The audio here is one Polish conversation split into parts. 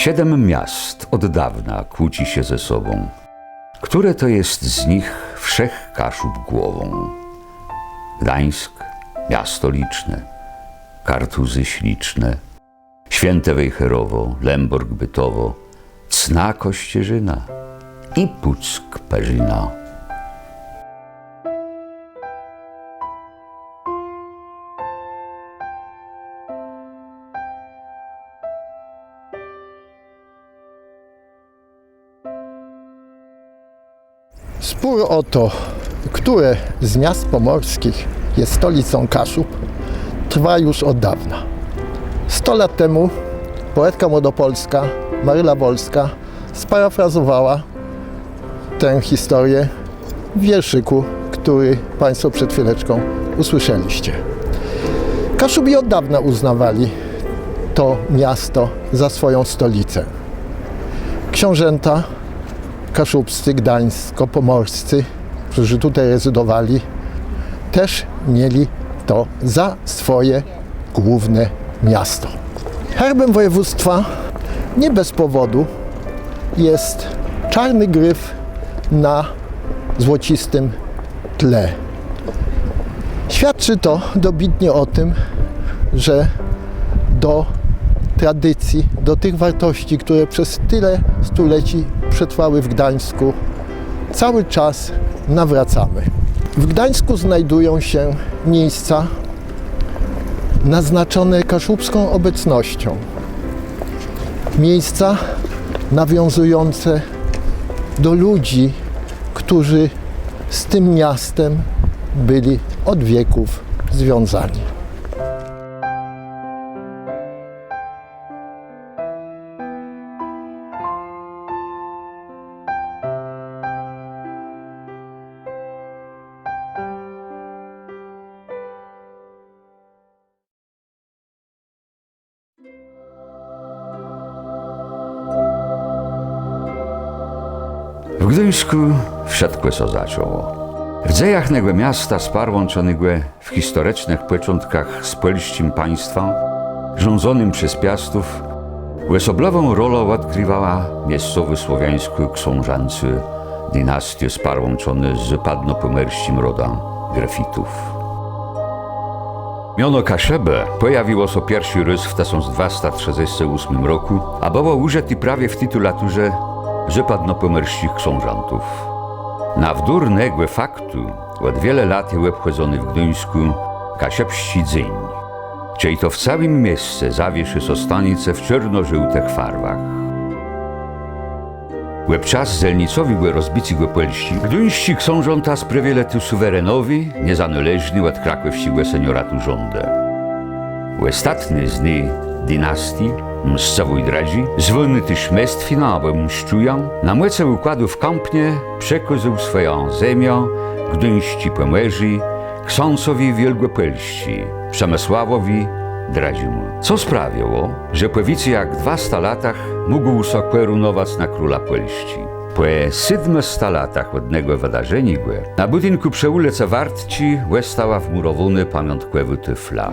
7 miast od dawna kłóci się ze sobą. Które to jest z nich wszech Kaszub głową? Gdańsk, miasto liczne, Kartuzy śliczne, Święte Wejherowo, Lęborg Bytowo, Cna Kościerzyna i Puck Perzyna. Spór o to, które z miast pomorskich jest stolicą Kaszub, trwa już od dawna. 100 lat temu poetka młodopolska Maryla Wolska sparafrazowała tę historię w wierszyku, który Państwo przed chwileczką usłyszeliście. Kaszubi od dawna uznawali to miasto za swoją stolicę. Książęta kaszubscy, gdańsko-pomorscy, którzy tutaj rezydowali, też mieli to za swoje główne miasto. Herbem województwa nie bez powodu jest czarny gryf na złocistym tle. Świadczy to dobitnie o tym, że do tradycji, do tych wartości, które przez tyle stuleci przetrwały w Gdańsku, cały czas nawracamy. W Gdańsku znajdują się miejsca naznaczone kaszubską obecnością. Miejsca nawiązujące do ludzi, którzy z tym miastem byli od wieków związani. W Gdyńsku wszystko co zaczęło. W dziejach nego miasta spar łączonego w historycznych początkach z polskim państwem, rządzonym przez Piastów, osobliwą rolę odgrywała miejscowy słowiański książęcy dynastii spar łączony z zapadnopomerskim rodem Grefitów. Miono Kaszebę pojawiło się pierwszy raz w 1238 roku, a było użyte prawie w tytulaturze zapadnopomerskich książętów. Na wdór negłe faktu od wiele lat jest obchodzony w Gdyńsku Kaszebski dzień, czyli to w całym mieście zawieszy się stanice w czerno-żółtych farbach. Łeb czas zelnicowi były rozbici go Polści. Gdyńscy książęta sprawili tu suwerenowi, niezależni od krakowskiego senioratu rządę. Ostatni z niej dynastii mszczowej dradzi, zwolny też mestwi nabę mszczują, na młece układu w Kąpnie przekazał swoją ziemię gdyńscy pomerzy ksiądzowi wielkopolści, Przemysławowi Dradzimu. Co sprawiło, że po więcej jak 200 latach mógł się korunować na króla Polści. Po 700 latach od tego wydarzenia na budynku przy ulicy Wartci stała wmurowany pamiątkowy tyfla.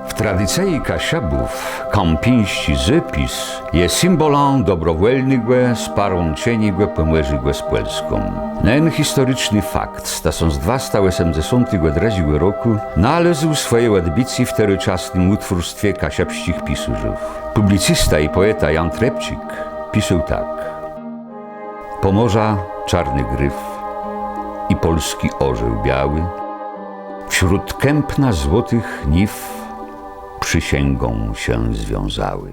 W tradycji Kaszebów kąpiński zapis jest symbolem dobrowolnego sparłączenia pomorza z Polską. Ten historyczny fakt z 1283 roku znalazł swoje odbicie w teroczasnym utwórstwie kaszebskich pisarzów. Publicysta i poeta Jan Trepcik pisał tak: Pomorza czarny gryf i polski orzeł biały, wśród kępna złotych niw przysięgą się związały.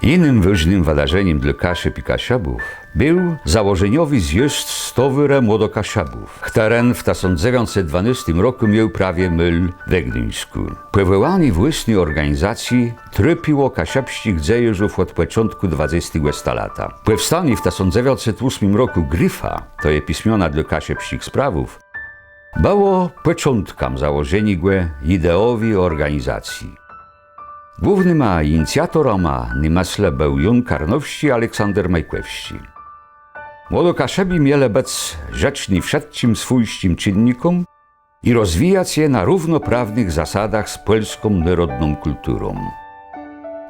Innym ważnym wydarzeniem dla Kaszeb i Kaszebów był założeniowy zjazd stowyra młodokaszebów, który w 1912 roku miał prawie myl we Gdyńsku. Powołany własnej organizacji tropiło kaszebskich dziejerzów od początku 20 lata. Powstanie w 1908 roku Gryfa, to jest pismiona dla kaszebskich sprawów, było początkiem założenia ideowej organizacji. Głównym inicjatorem namysle był Jun Karnowski Aleksander Majkłewski. Młodokaszebi mieli być rzeczni wszystkim swójskim czynnikom i rozwijać je na równoprawnych zasadach z polską narodną kulturą.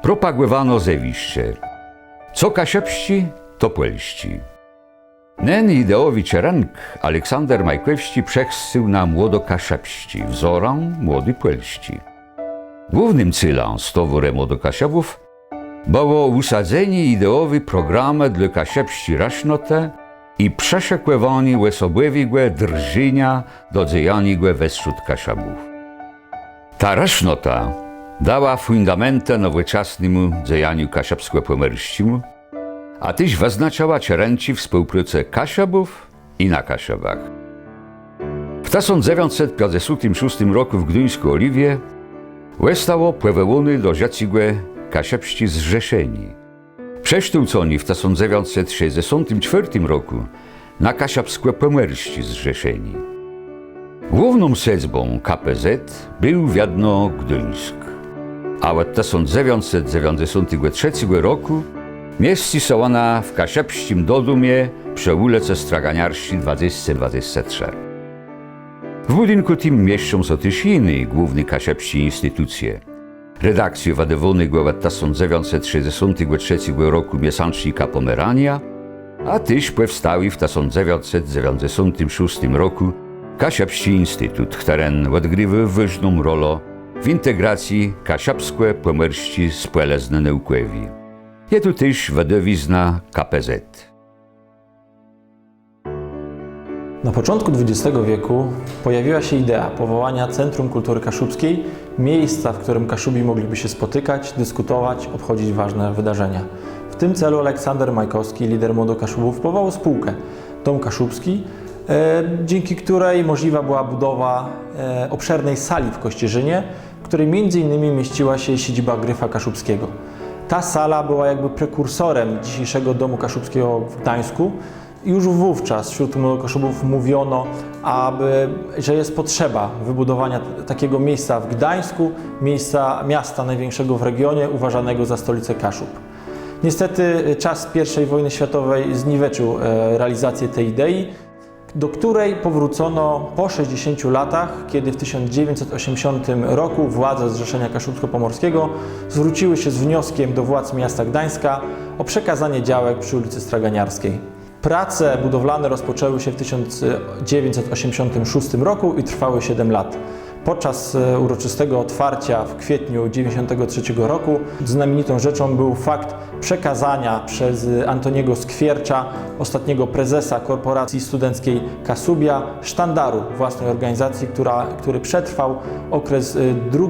propagowano zewiście. Co kasiepści, to płelści. Nen ideowi czerenk Aleksander Majkowski przechsył na młodokaszepści, wzorą młody płelści. Głównym celem stowore młodokasiabów było usadzenie ideowy programu dla kasiepści rasznote i przeszekływanie łesobłewigłe drżenia do dziejanigłe wśród kasiabów. Ta rasznota dała fundamentę nowoczesnemu dzejaniu kasiabsko-pomerścimu, a tyś wyznaczała cierenci współpracę kasiabów i na kasiabach. W 1956 roku w Gdyńsku Oliwie zostało płewony do rzecigłe kasiabści zrzeszeni. Przekształconi w 1964 roku na kasiabsko-pomerści zrzeszeni. Główną siedzbą KPZ był wiadno Gdyńsk, a od 1993 roku mieści się ona w kasiabskim dodumie przy ulicy Straganiarskiej 2023. W budynku tym mieszczą się też inne główne kasiabskie instytucje. Redakcję wadywony od 1963 roku miesięcznika Pomerania, a też powstały w 1996 roku Kasiabski Instytut, który odgrywa ważną rolę w integracji kasiabsko-pomerści z płelezny naukowi. Jest tu też wadowizna KPZ. Na początku XX wieku pojawiła się idea powołania Centrum Kultury Kaszubskiej, miejsca, w którym Kaszubi mogliby się spotykać, dyskutować, obchodzić ważne wydarzenia. W tym celu Aleksander Majkowski, lider Młodokaszubów, powołał spółkę Dom Kaszubski, dzięki której możliwa była budowa obszernej sali w Kościerzynie, w której m.in. mieściła się siedziba Gryfa Kaszubskiego. Ta sala była jakby prekursorem dzisiejszego Domu Kaszubskiego w Gdańsku. Już wówczas wśród Młodokaszubów mówiono, że jest potrzeba wybudowania takiego miejsca w Gdańsku, miasta największego w regionie, uważanego za stolicę Kaszub. Niestety czas I wojny światowej zniweczył realizację tej idei, do której powrócono po 60 latach, kiedy w 1980 roku władze Zrzeszenia Kaszubsko-Pomorskiego zwróciły się z wnioskiem do władz miasta Gdańska o przekazanie działek przy ulicy Straganiarskiej. Prace budowlane rozpoczęły się w 1986 roku i trwały 7 lat. Podczas uroczystego otwarcia w kwietniu 1993 roku znamienitą rzeczą był fakt przekazania przez Antoniego Skwiercza, ostatniego prezesa Korporacji Studenckiej Kasubia, sztandaru własnej organizacji, który przetrwał okres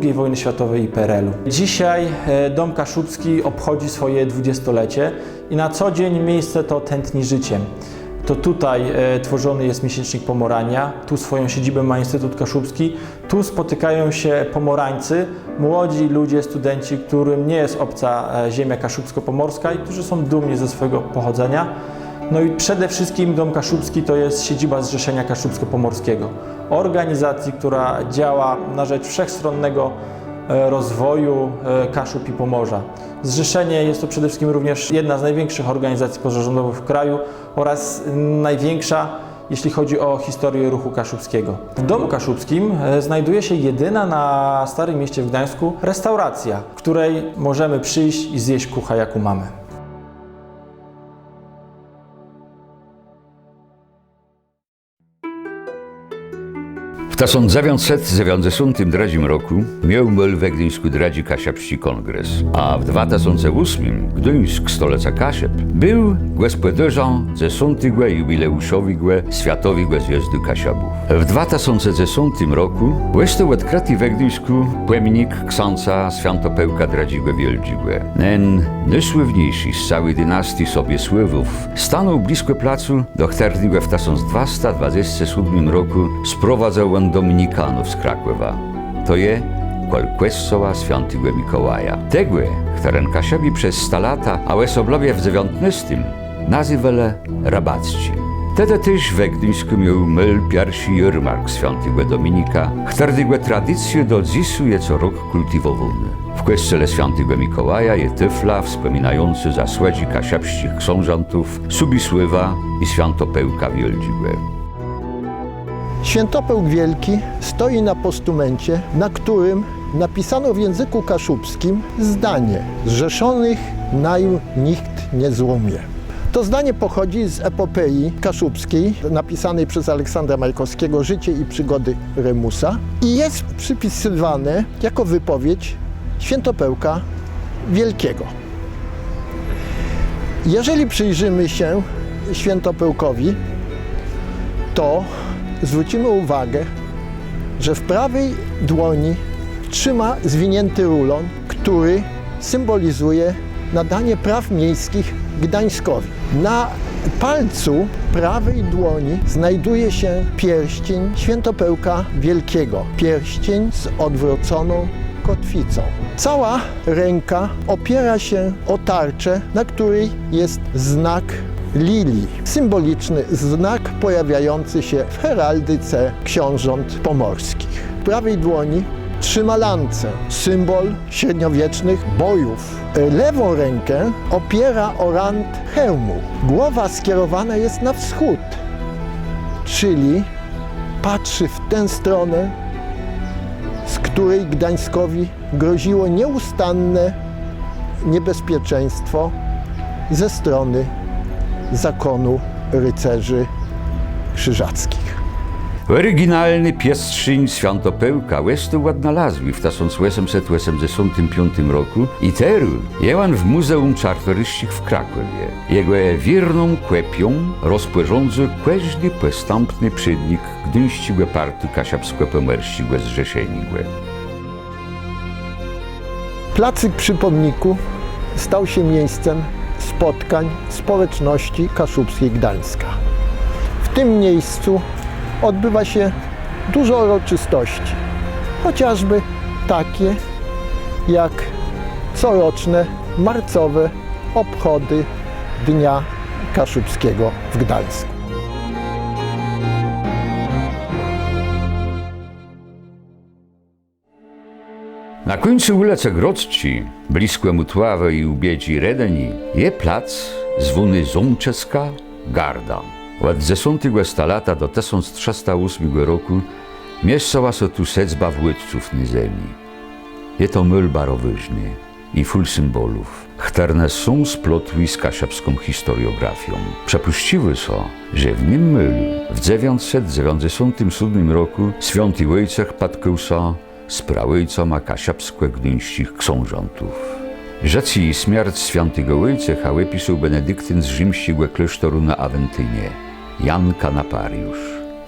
II wojny światowej i PRL-u. Dzisiaj Dom Kaszubski obchodzi swoje 20-lecie i na co dzień miejsce to tętni życiem. To tutaj tworzony jest miesięcznik Pomorania, tu swoją siedzibę ma Instytut Kaszubski, tu spotykają się pomorańcy, młodzi ludzie, studenci, którym nie jest obca ziemia kaszubsko-pomorska i którzy są dumni ze swojego pochodzenia. No i przede wszystkim Dom Kaszubski to jest siedziba Zrzeszenia Kaszubsko-Pomorskiego, organizacji, która działa na rzecz wszechstronnego rozwoju Kaszub i Pomorza. Zrzeszenie jest to przede wszystkim również jedna z największych organizacji pozarządowych w kraju oraz największa, jeśli chodzi o historię ruchu kaszubskiego. W Domu Kaszubskim znajduje się jedyna na Starym Mieście w Gdańsku restauracja, w której możemy przyjść i zjeść kucha, jaką mamy. W 1992 roku miał we Gdyńsku dradzi Kasiabski Kongres, a w 2008 Gdyńsk, stolica Kasieb, był gospodarzem 10. jubileuszowiego Światowego Zjazdu Kasiabów. W 2010 roku został odkryty we Gdyńsku płemnik księdza Świętopełka Dradziłe Wieldzigłe. Ten najsławniejszy z całej dynastii Sobiesławów stanął blisko placu, do którego w 1227 roku sprowadzał on Dominikanów z Krakowa. To je kolkwescowa Świętego Mikołaja. Tego, którym Kasiabi przez 100 lata, a osoblowie w XIX nazywali rabacci. Wtedy też we Gdyńsku miał myl pierwszy jarmark Świętego Dominika, którego tradycję do dziś jest co rok kultywowany. W kościele Świętego Mikołaja jest tyfla wspominający zasłodzi kasiabskich książątów Subisływa i Świętopełka Wieldzigłe. Świętopełk Wielki stoi na postumencie, na którym napisano w języku kaszubskim zdanie: zrzeszonych naju nikt nie złomie. To zdanie pochodzi z epopei kaszubskiej napisanej przez Aleksandra Majkowskiego Życie i przygody Remusa i jest przypisywane jako wypowiedź Świętopełka Wielkiego. Jeżeli przyjrzymy się Świętopełkowi, to zwrócimy uwagę, że w prawej dłoni trzyma zwinięty rulon, który symbolizuje nadanie praw miejskich Gdańskowi. Na palcu prawej dłoni znajduje się pierścień Świętopełka Wielkiego, pierścień z odwróconą kotwicą. Cała ręka opiera się o tarczę, na której jest znak lilii, symboliczny znak pojawiający się w heraldyce książąt pomorskich. W prawej dłoni trzyma lancę, symbol średniowiecznych bojów. Lewą rękę opiera o rand hełmu. Głowa skierowana jest na wschód, czyli patrzy w tę stronę, z której Gdańskowi groziło nieustanne niebezpieczeństwo ze strony zakonu rycerzy krzyżackich. Oryginalny pierścień Świętopełka Westu odnalazły w 1885 roku i teraz jest w Muzeum Czartoryścich w Krakowie. Jego wierną kwepią rozporządza każdy postępny przednik gdyńskiego partu kasiapsko-pomorskiego zrzeszeniłe. Placyk przy pomniku stał się miejscem spotkań społeczności kaszubskiej Gdańska. W tym miejscu odbywa się dużo uroczystości, chociażby takie jak coroczne marcowe obchody Dnia Kaszubskiego w Gdańsku. Na końcu ulicy Grodzki, blisko Mutławy i ubiedzi Redeni, jest plac zwany Zączeska Garda. Od 10 lata do 1308 roku mieszczała się tu sedzba władców na ziemi. Jest to myl barowyżny i full symbolów, które są splotły z kasiapską historiografią. Przepuściły się, że w nim mylu w 997 roku święty Wojciech padł się z prawojcoma kasiapsko-gdyńskich książątów. Rzec i śmierć świętego Wojciecha opisał benedyktyn z rzymskiego klasztoru na Awentynie, Jan Kanapariusz.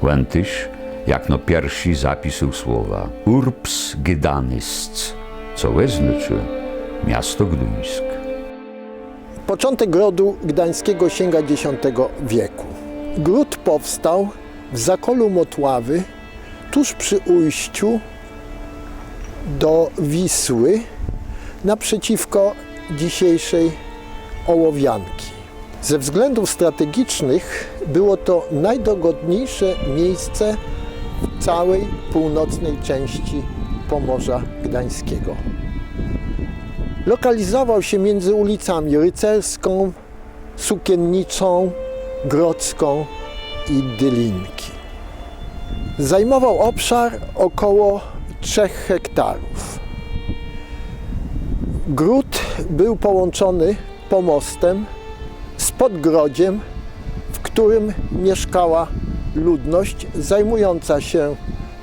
Łętyś, jak no pierwszy zapisał słowa Urbs Gdańsk, co oznacza miasto Gdyńsk. Początek rodu gdańskiego sięga X wieku. Gród powstał w zakolu Motławy, tuż przy ujściu do Wisły, naprzeciwko dzisiejszej Ołowianki. Ze względów strategicznych było to najdogodniejsze miejsce w całej północnej części Pomorza Gdańskiego. Lokalizował się między ulicami Rycerską, Sukienniczą, Grodzką i Dylinki. Zajmował obszar około 3 hektarów. Gród był połączony pomostem z podgrodziem, w którym mieszkała ludność zajmująca się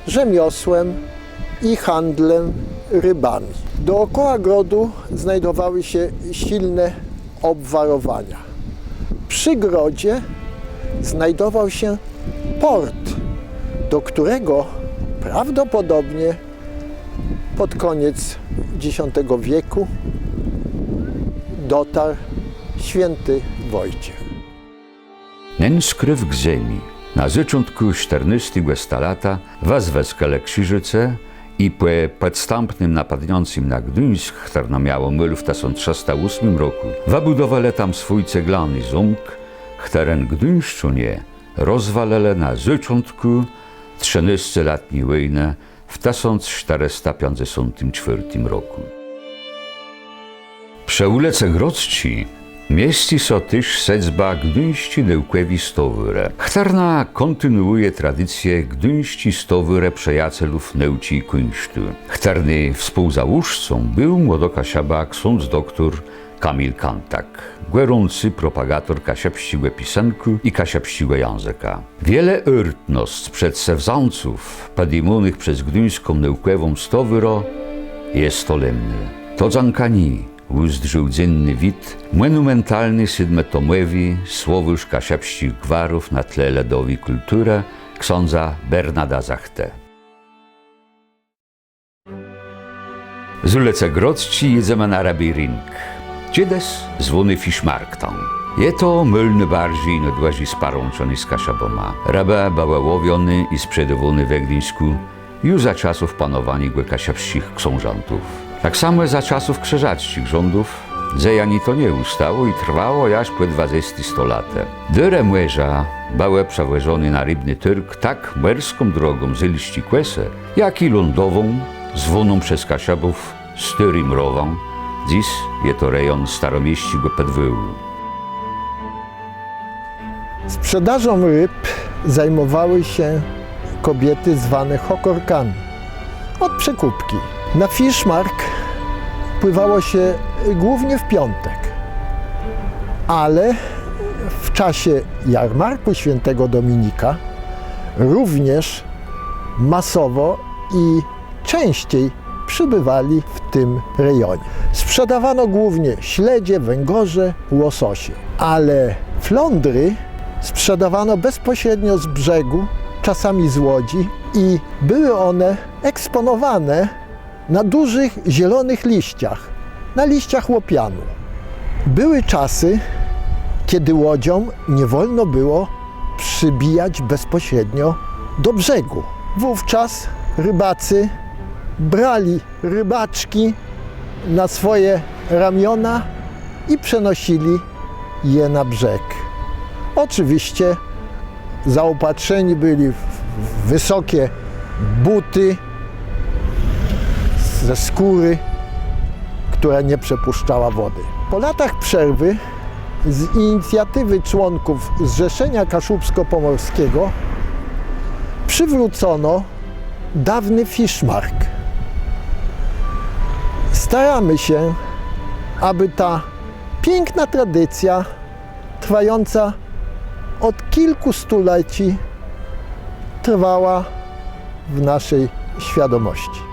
rzemiosłem i handlem rybami. Dookoła grodu znajdowały się silne obwarowania. Przy grodzie znajdował się port, do którego prawdopodobnie pod koniec X wieku dotarł święty Wojciech. Nen skryw k ziemi. Na zaczątku 14 lata wezweskale Krzyżyce i po podstępnym napadniącym na Gdyńsk, które miało myl w 1308 roku, wybudowali tam swój ceglany zamk, który Gdyńszczynie rozwalili na zaczątku 13-letniej wojny w 1454 roku. Przy ulicy Grodzki Mieści so też sedzba Gdyńści Nełkwewi Stowyre. Chtarna kontynuuje tradycję Gdyńści Stowyre przejacelów Nełci i Kunsztu. Chtarny współzałóżcą był młodokasiaba ksiądz doktor Kamil Kantak, gorący propagator kasiapściłe pisanku i kasiapściłe języka. Wiele örtnost przedsewzanców podejmowanych przez Gdyńską Nełkwewą Stowyro jest solemny. To zankani uzdrzył dzienny wid, monumentalny siedmetomowi słowyż kasiapścich gwarów na tle ledowej kultury księdza Bernada Zachte. Z ulicy Grodzci jedziemy na Rabi Ring. Dziedes zwony Fischmarktan. Je to mylny bardziej nadłazi sparączony z kasiaboma. Rabę bała łowiony i sprzedawany we Gdyńsku już za czasów panowania kasiapścich książątów. Tak samo za czasów krzyżackich rządów dzejani to nie ustało i trwało aż po 20 lat. Dyrę młeża bałe przewożony na rybny tyrk tak morską drogą z Ilści Kwese, jak i lądową, zwoną przez kasiabów Styrym Rową. Dziś jest to rejon staromieściego Podwyłu. Sprzedażą ryb zajmowały się kobiety zwane hokorkami od przekupki. Na Fischmark pływało się głównie w piątek, ale w czasie jarmarku Świętego Dominika również masowo i częściej przybywali w tym rejonie. Sprzedawano głównie śledzie, węgorze, łososie, ale flądry sprzedawano bezpośrednio z brzegu, czasami z łodzi i były one eksponowane na dużych zielonych liściach, na liściach łopianu. Były czasy, kiedy łodziom nie wolno było przybijać bezpośrednio do brzegu. Wówczas rybacy brali rybaczki na swoje ramiona i przenosili je na brzeg. Oczywiście zaopatrzeni byli w wysokie buty ze skóry, która nie przepuszczała wody. Po latach przerwy z inicjatywy członków Zrzeszenia Kaszubsko-Pomorskiego przywrócono dawny Fischmark. Staramy się, aby ta piękna tradycja trwająca od kilku stuleci trwała w naszej świadomości.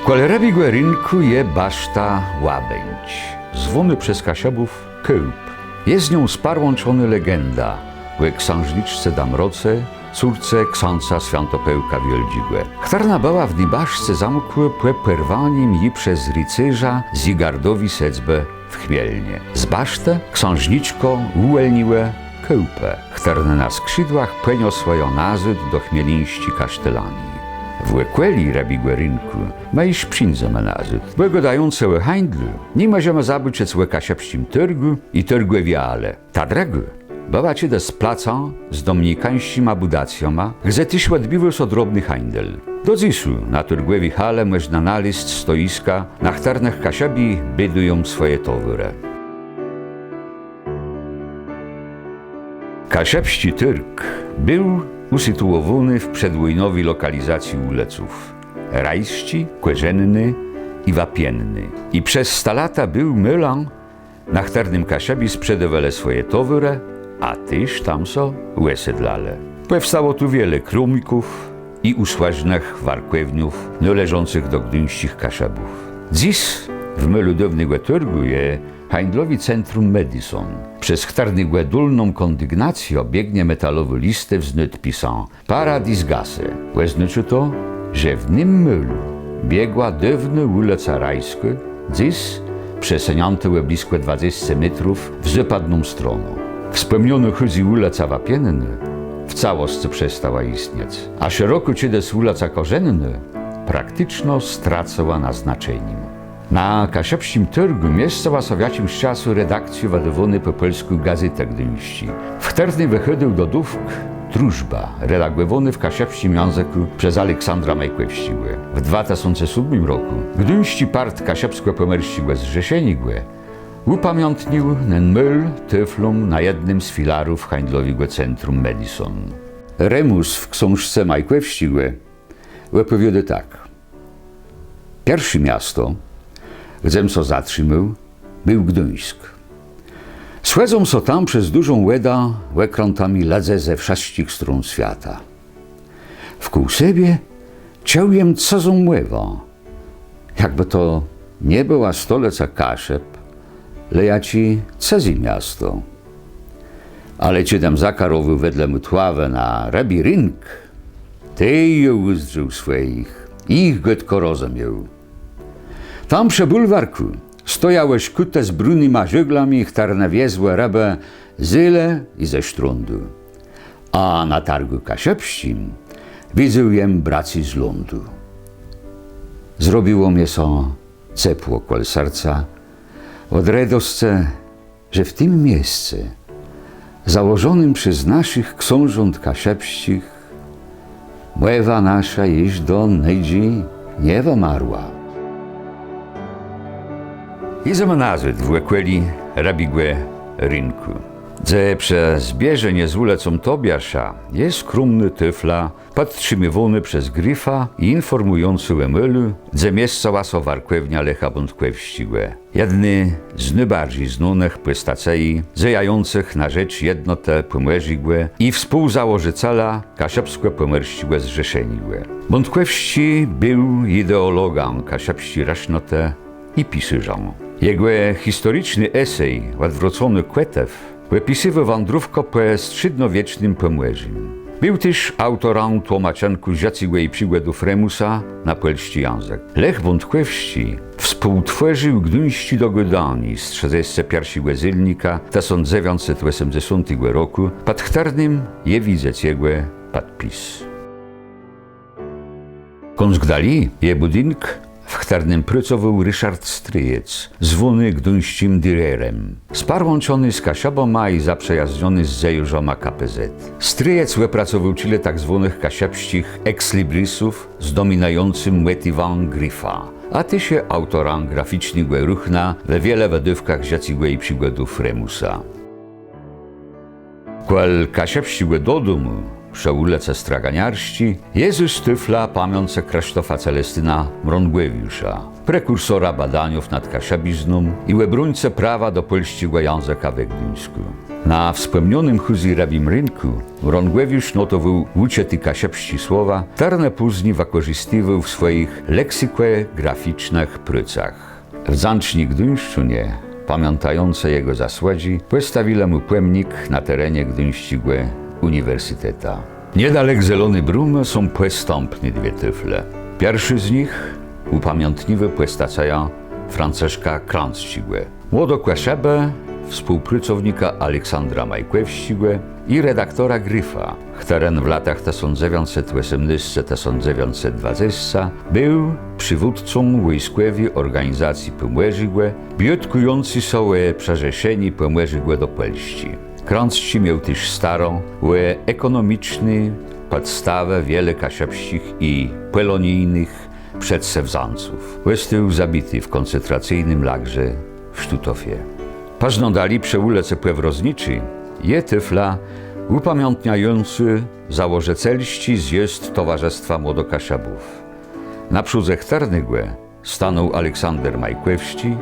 Koło Rabigłe Rynku je baszta Łabędź, zwony przez kasiabów Kołb. Jest z nią sparłączony legenda o księżniczce Damroce, córce księdza Świętopełka Wieldzigłe. Chtarna była w Nibaszce zamku po porwaniem jej przez rycerza Zigardowi sedzbę w Chmielnie. Z basztę księżniczko uwolniłe Kołpę. Chtarna na skrzydłach poniosła ją nazad do chmielińści kasztelanii. W Łekweli Rabigłe Rynku ma iż przyńdzemy nazad. Błagodające o handlu nie możemy zabyć o kasiapścim tyrgu i tyrgu wiale. Ta droga była cieda z placa z dominikańskim abudacjoma, gdzie tyś odbywał so drobny handel. Do dzisu na tyrgłewi hale można znaleźć stoiska, na których kasiabi bydują swoje towary. Kasiapści tyrg był usytuowany w przedwojnowej lokalizacji uleców Rajści, Kłeżenny i Wapienny. I przez 100 lata był mylan, na którym kasiabi sprzedawali swoje towary, a też tam so uesiedlale. Powstało tu wiele krumników i usłażnych warkowniów należących do gdyńskich kasiabów. Dziś w melodownym tyrgu je handlowi centrum Madison. Przez chtarnygłe dulną kondygnację biegnie metalowy listew z nadpisem Paradis Gasse. Oznacza to, że w nim mylu biegła dawna ulica Rajska, dziś przesunięta blisko 20 metrów w zapadną stronę. Wspomniana chodzi ulica Wapienna w całości przestała istnieć, a szeroko ciedes ulica Korzenna praktycznie stracała na znaczeniu. Na kasiepskim targu miejsce wasowiacim z czasu redakcji wadowony po polsku Gazeta Gdyński. Wterny wychodził do dówk Drużba, redagowany w kasiepskim języku przez Aleksandra Majkłewskiego. W 2007 roku Gdyński part kasiepsko-pomerścigłe zrzeszeniigłe upamiętnił ten myl tyflum na jednym z filarów handlowego centrum Madison. Remus w książce Majkłewskiego opowiada tak. Pierwsze miasto, gdziem co zatrzymał, był Gdyńsk. Słedzą so tam przez dużą łeda łekrątami ledze ze wszystkich stron świata. Wkół siebie ciąłem co mływa. Jakby to nie była stolica Kaszep, lejaci cezi miasto. Ale ci tam zakarowy wedle mutławę na rabi rynk, tej ją uzdrzył swoich, ich gotko rozumiał. Tam przy bulwarku stojałeś kute z brunnymi żeglami, które wiezły rybę z Ile i ze Sztrundu. A na targu kasiepskim widzę jem braci z lądu. Zrobiło mnie so cepło kol serca od radosce, że w tym miejscu, założonym przez naszych książąt kasiepskich, mływa nasza iż do nejdzi nie wymarła. Idziemy nazwy włekweli rabigłe rynku. Gdzie przez zbieżenie z ulicą Tobiasza jest skromny tyfla, podtrzymywany przez Gryfa i informujący o mylu, gdzie miejscowa so warkwewnia Lecha Bątkłewścigłe. Jedny z najbardziej znanych postaci, zajających na rzecz jednotę pomierzigłe i współzałożyciela kasiepsko-pomerścigłe zrzeszeniłe. Bątkłewści był ideologą kasiepści rasznote i pisyżą. Jego historyczny esej odwrócony Kwetew opisywał wędrówkę po średniowiecznym Pomierzim. Był też autorem tłumaczenku ziacigłej przykładów Remusa na polski język. Lech Bątkłewści współtworzył Gdyński dogodani z 31 zylnika 1980 roku, pod którym je widzieć jego podpis. Konzgdali je budynek, w którym pracował Ryszard Stryjec, zwany gdyńskim dyrerem. Sparłączony z Kasiaboma i zaprzyjaźniony z zajurzoma KPZ. Stryjec wypracował tyle tak zwanych kasiapskich ekslibrisów z dominującym motywem Gryfa, a ty się autorem graficznego ruchna we wiele wedywkach ziacigłej przykładów Remusa. Kol kasiapścigłe do domu, przy ulicy Straganiarści, Jezus tyfla pamiące Krzysztofa Celestyna Mrągłewiusza, prekursora badaniów nad kasiabizną i łebruńce prawa do polskiego języka we Gdyńsku. Na wspomnianym chuzi rabim rynku Mrągłewiusz notował uczety kasiapści słowa, które później wykorzystywał w swoich leksyko-graficznych pracach. W Zancznie Gdyńszczynie, pamiętające jego zasłodzi, postawili mu pomnik na terenie Gdyńskiego Uniwersyteta. Niedalek Zielony Brum są postępne dwie tyfle. Pierwszy z nich upamiętniwy postacia Franciszka Kranzcigłe. Młodo Kłaszebę, współpracownika Aleksandra Majkłewskiego i redaktora Gryfa, który w latach 1918-1920 był przywódcą wojskowej organizacji pomierzigłe, biotkujący sobie przerzeszeni pomierzigłe do Polski. Kranzci miał też starą, ekonomiczny podstawę wiele kasiapskich i polonijnych przedsewzanców. Został zabity w koncentracyjnym lagrze w Sztutofie. Paźnodali przy ulicy Płewrozniczy je tyfla upamiętniający założycielści zjazd Towarzystwa Młodokasiabów. Na przódze Chternygłe stanął Aleksander Majkłewści,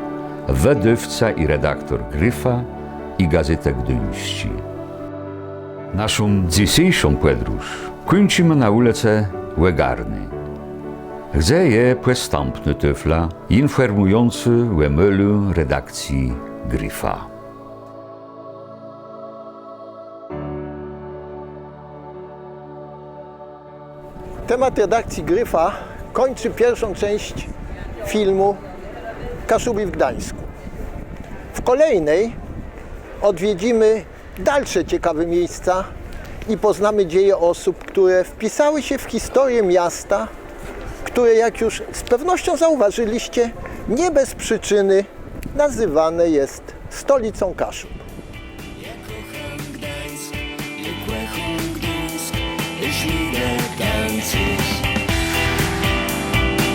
wydawca i redaktor Gryfa i Gazety Gdyński. Naszą dzisiejszą podróż kończymy na ulicy Łegarny, gdzie je postępny tyfla informujący o mylu redakcji Gryfa. Temat redakcji Gryfa kończy pierwszą część filmu Kaszubi w Gdańsku. W kolejnej odwiedzimy dalsze ciekawe miejsca i poznamy dzieje osób, które wpisały się w historię miasta, które, jak już z pewnością zauważyliście, nie bez przyczyny nazywane jest stolicą Kaszub. Ja kocham Gdańsk, jak łechą Gdańsk, żmijne tańczysz.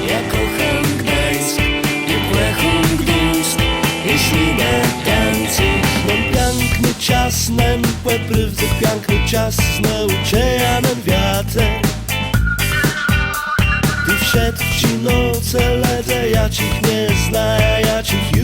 Ja kocham Gdańsk, jak łechą Gdańsk, żmijne tańczysz. Mam piękny czas, nem płepryw, piękny czas, zneuczejanem wiatrem. Ty wszedł w ci noce, lecę, ja cich nie zna, ja cich